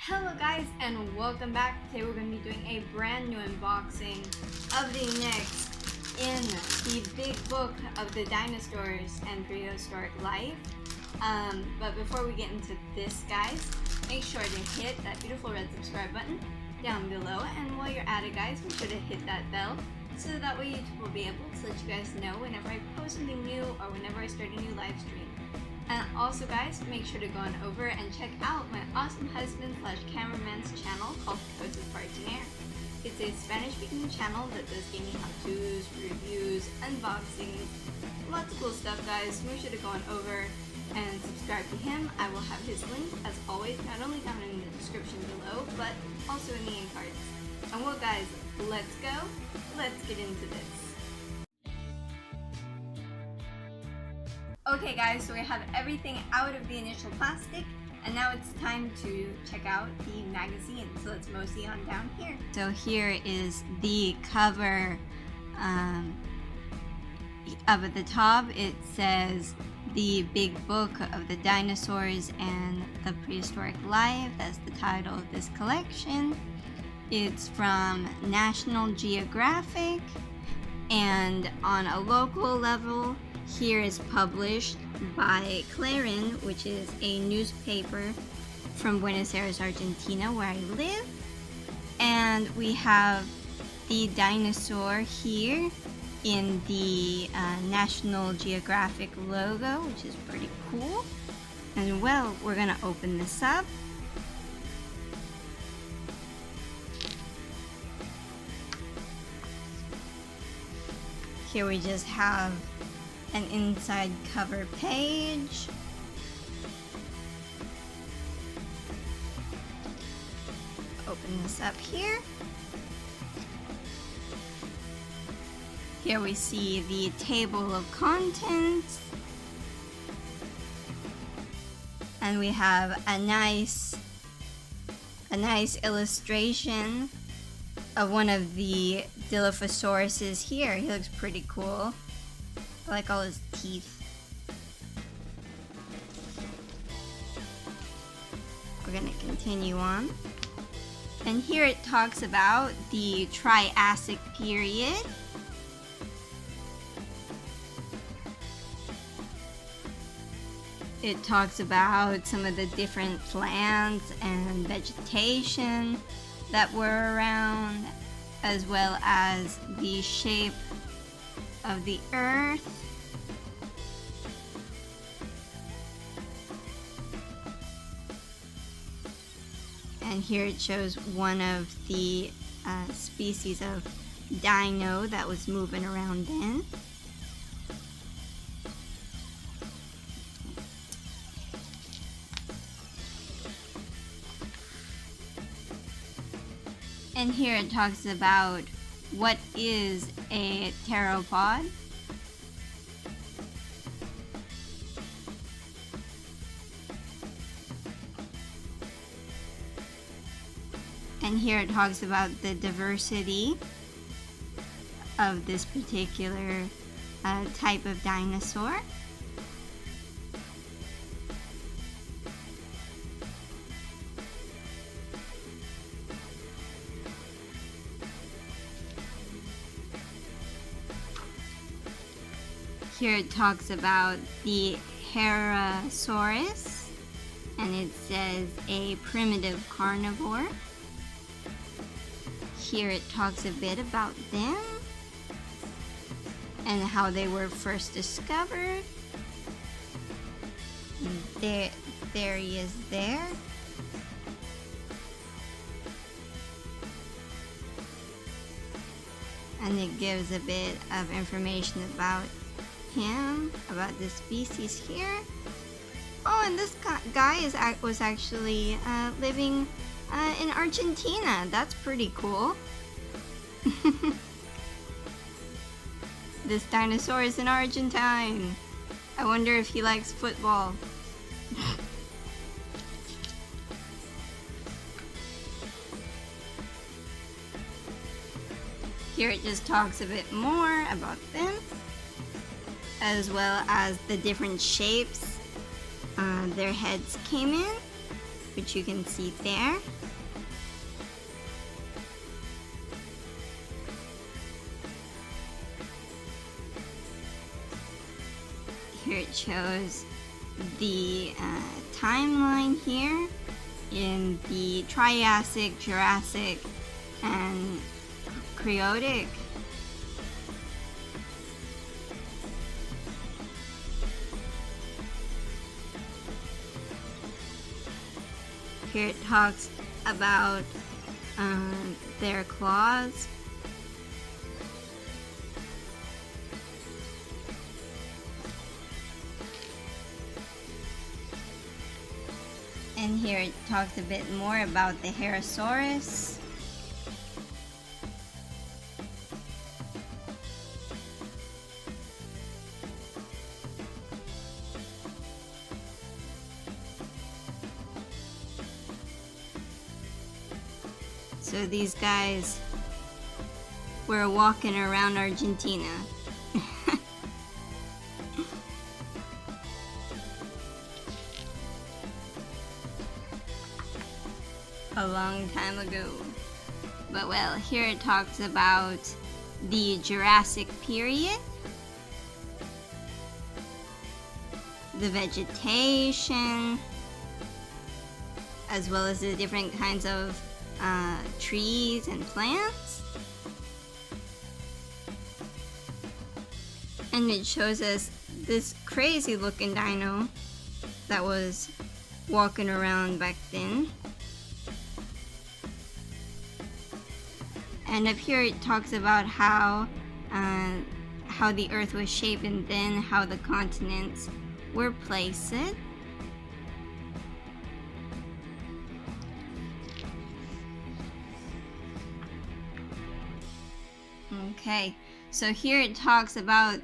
Hello guys and welcome back. Today we're going to be doing a brand new unboxing of the next in the big book of the Dinosaurs and Prehistoric Life. But before we get into this, guys, make sure to hit that beautiful red subscribe button down below, and while you're at it, guys, make sure to hit that bell so that way YouTube will be able to let you guys know whenever I post something new or whenever I start a new live stream. And also, guys, make sure to go on over and check out my awesome husband/cameraman's channel called CosasParaTener. It's a Spanish-speaking channel that does gaming how-tos, reviews, unboxings, lots of cool stuff, guys. Make sure to go on over and subscribe to him. I will have his link, as always, not only down in the description below, but also in the end cards. And well, guys, let's go. Let's get into this. Okay guys, so we have everything out of the initial plastic, and now it's time to check out the magazine. So let's mosey on down here. So here is the cover. Up at the top it says the big book of the Dinosaurs and the Prehistoric Life. That's the title of this collection. It's from National Geographic, and on a local level, here is published by Clarín, which is a newspaper from Buenos Aires, Argentina, where I live. And we have the dinosaur here in the National Geographic logo, which is pretty cool. And well, we're gonna open this up. Here we just have an inside cover page. Open this up here. Here we see the table of contents. And we have a nice illustration of one of the Dilophosauruses here. He looks pretty cool. I like all his teeth. We're gonna continue on. And here it talks about the Triassic Period. It talks about some of the different plants and vegetation that were around, as well as the shape of the earth. And here it shows one of the species of dino that was moving around then. And here it talks about what is a pteropod. And here it talks about the diversity of this particular type of dinosaur. Here it talks about the Herosaurus, and it says a primitive carnivore. Here it talks a bit about them and how they were first discovered. There he is there. And it gives a bit of information about him, about the species here. Oh, and this guy was actually living in Argentina. That's pretty cool. This dinosaur is an Argentine. I wonder if he likes football. Here it just talks a bit more about them, as well as the different shapes their heads came in. which you can see there. Here it shows the timeline here in the Triassic, Jurassic, and Creotic. Here it talks about their claws. And here it talks a bit more about the Herosaurus. So these guys were walking around Argentina. A long time ago. But well, here it talks about the Jurassic Period, the vegetation, as well as the different kinds of trees and plants. And it shows us this crazy looking dino that was walking around back then. And up here it talks about how the Earth was shaped and then how the continents were placed. Okay, so here it talks about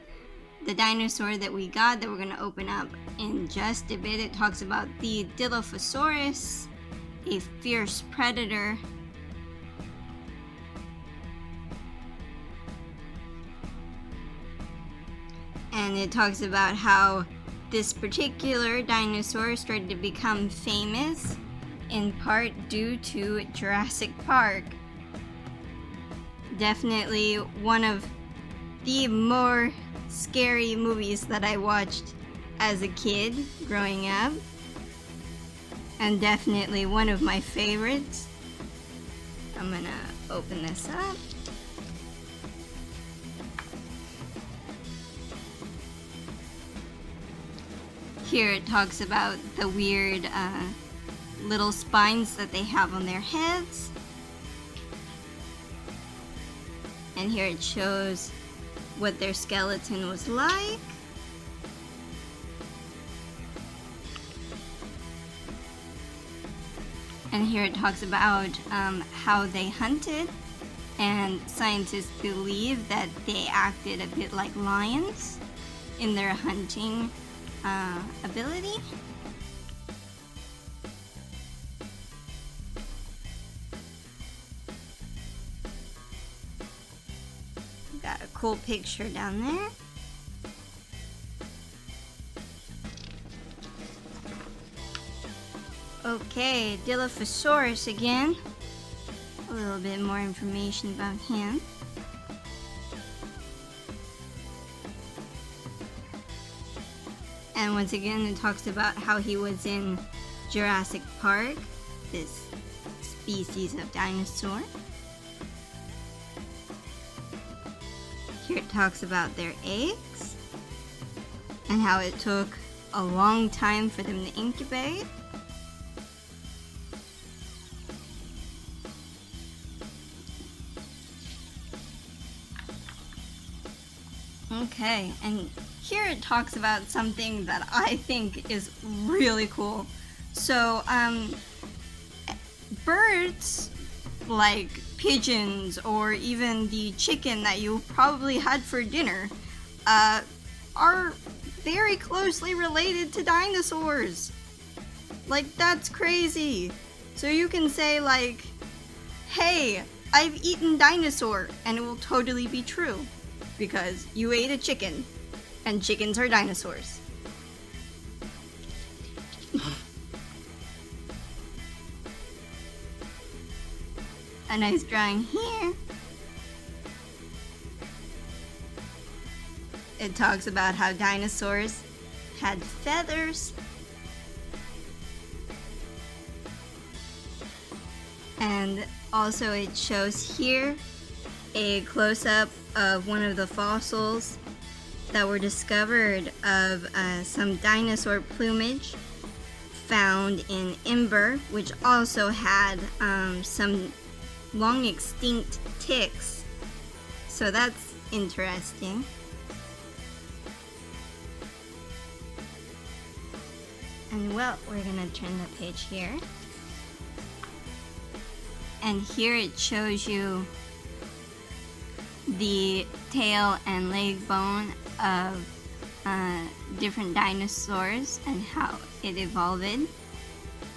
the dinosaur that we got that we're going to open up in just a bit. It talks about the Dilophosaurus, a fierce predator. And it talks about how this particular dinosaur started to become famous in part due to Jurassic Park. Definitely one of the more scary movies that I watched as a kid growing up. And definitely one of my favorites. I'm gonna open this up. Here it talks about the weird little spines that they have on their heads. And here it shows what their skeleton was like. And here it talks about how they hunted, and scientists believe that they acted a bit like lions in their hunting ability. Got a cool picture down there. Okay, Dilophosaurus again. A little bit more information about him. And once again, it talks about how he was in Jurassic Park, this species of dinosaur. Here it talks about their eggs and how it took a long time for them to incubate. Okay, and here it talks about something that I think is really cool. So, birds, like pigeons or even the chicken that you probably had for dinner, are very closely related to dinosaurs. Like, that's crazy. So you can say like, hey, I've eaten dinosaur, and it will totally be true. Because you ate a chicken, and chickens are dinosaurs. a nice drawing here. It talks about how dinosaurs had feathers. And also it shows here a close-up of one of the fossils that were discovered of some dinosaur plumage found in Imber, which also had some long extinct ticks. So that's interesting. And well, we're gonna turn the page here. And here it shows you the tail and leg bone of different dinosaurs and how it evolved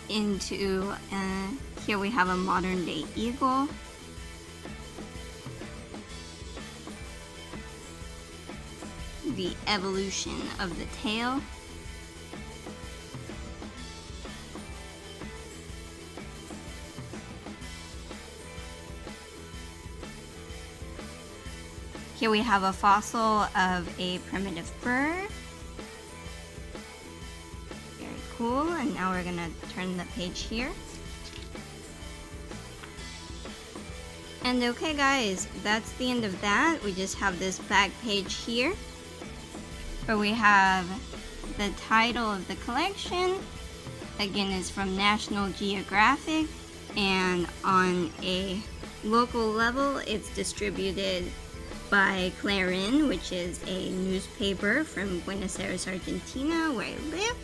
into, here we have a modern day eagle. The evolution of the tail. Here we have a fossil of a primitive bird. Very cool, and now we're gonna turn the page here. And okay guys, that's the end of that. We just have this back page here, where we have the title of the collection. Again, it's from National Geographic, and on a local level, it's distributed by Clarín, which is a newspaper from Buenos Aires, Argentina, where I live.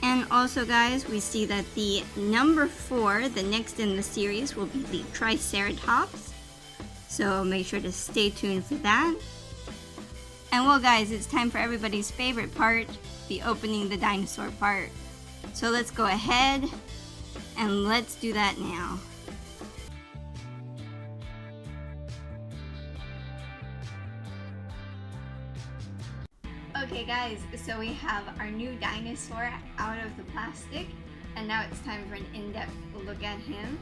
And also guys, we see that the number 4, the next in the series, will be the Triceratops. So make sure to stay tuned for that. And well guys, it's time for everybody's favorite part, the opening the dinosaur part. So let's go ahead and let's do that now. Okay guys, so we have our new dinosaur out of the plastic, and now it's time for an in-depth look at him.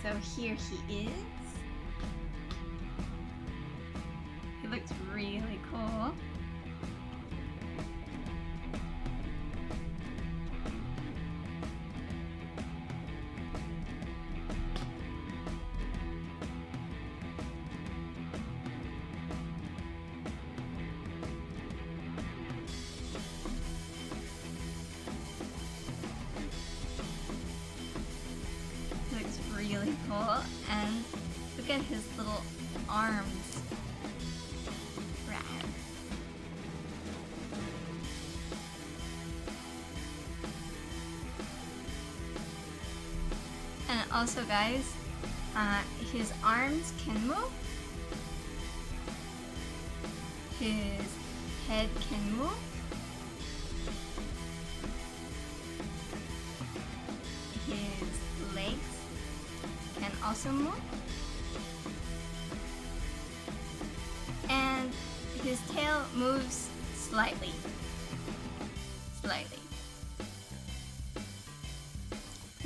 So here he is. He looks really cool. Really cool, and look at his little arms. Rad. And also guys, his arms can move, his head can move, his legs can also move, and his tail moves slightly.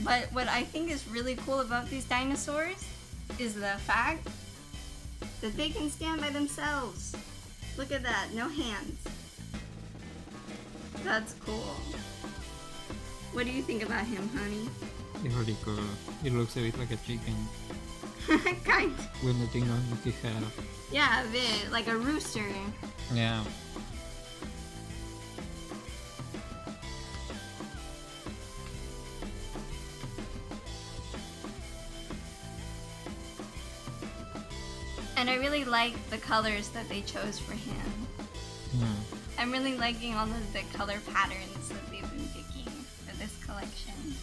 But what I think is really cool about these dinosaurs is the fact that they can stand by themselves. Look at that, no hands. That's cool. What do you think about him, honey? It's really cool. It looks a bit like a chicken. Kind. With the thing on his head. Yeah, a bit. Like a rooster. Yeah. And I really like the colors that they chose for him. Yeah. I'm really liking all of the color patterns that they've been picking for this collection.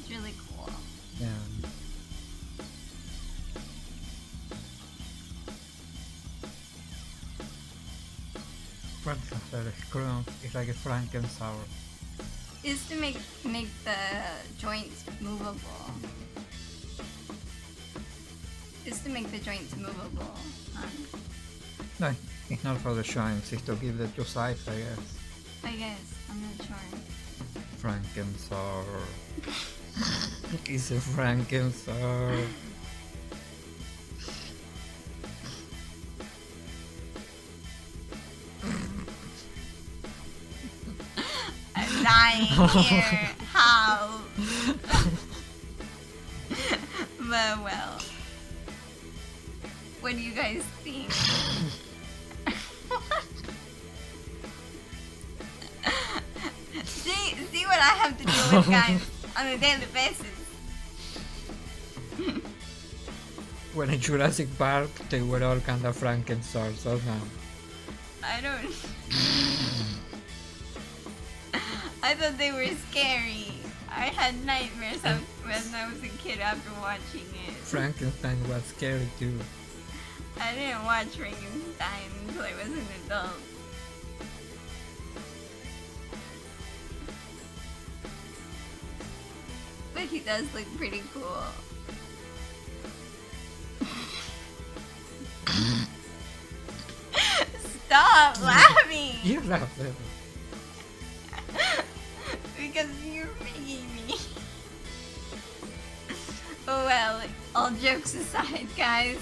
It's really cool. Yeah. It's like a Frankensaur. Is to make the joints movable. Is to make the joints movable. No, it's not for the joints, it's to give the two sides, I guess. I guess, I'm not sure. Frankensaur. It's a Frankensaur. dying here. How? But well. What do you guys think? See what I have to deal with, guys, on a daily basis. When in Jurassic Park, they were all kind of Frankensteins, so now. I don't. I thought they were scary. I had nightmares when I was a kid after watching it. Frankenstein was scary too. I didn't watch Frankenstein until I was an adult. But he does look pretty cool. Stop laughing! You laugh. Because you're making me. Oh well, all jokes aside, guys.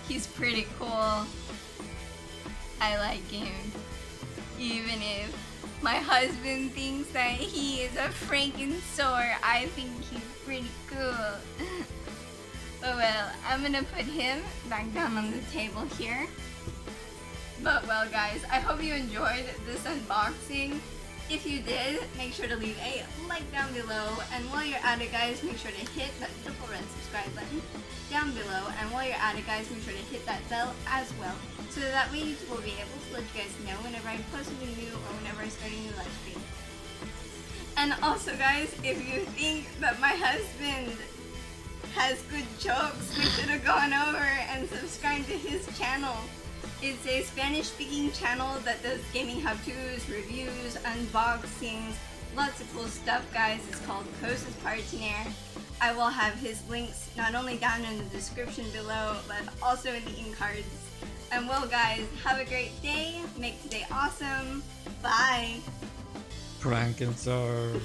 He's pretty cool. I like him. Even if my husband thinks that he is a Frankensaur, I think he's pretty cool. Oh well, I'm gonna put him back down on the table here. But well guys, I hope you enjoyed this unboxing. If you did, make sure to leave a like down below. And while you're at it guys, make sure to hit that beautiful red subscribe button down below. And while you're at it guys, make sure to hit that bell as well. So that way YouTube will be able to let you guys know whenever I post something new or whenever I start a new live stream. And also guys, if you think that my husband has good jokes, we should have gone over and subscribed to his channel. It's a Spanish-speaking channel that does gaming how-tos, reviews, unboxings, lots of cool stuff, guys. It's called CosasParaTener. I will have his links not only down in the description below, but also in the end cards. And well, guys, have a great day. Make today awesome. Bye. Frankenstein.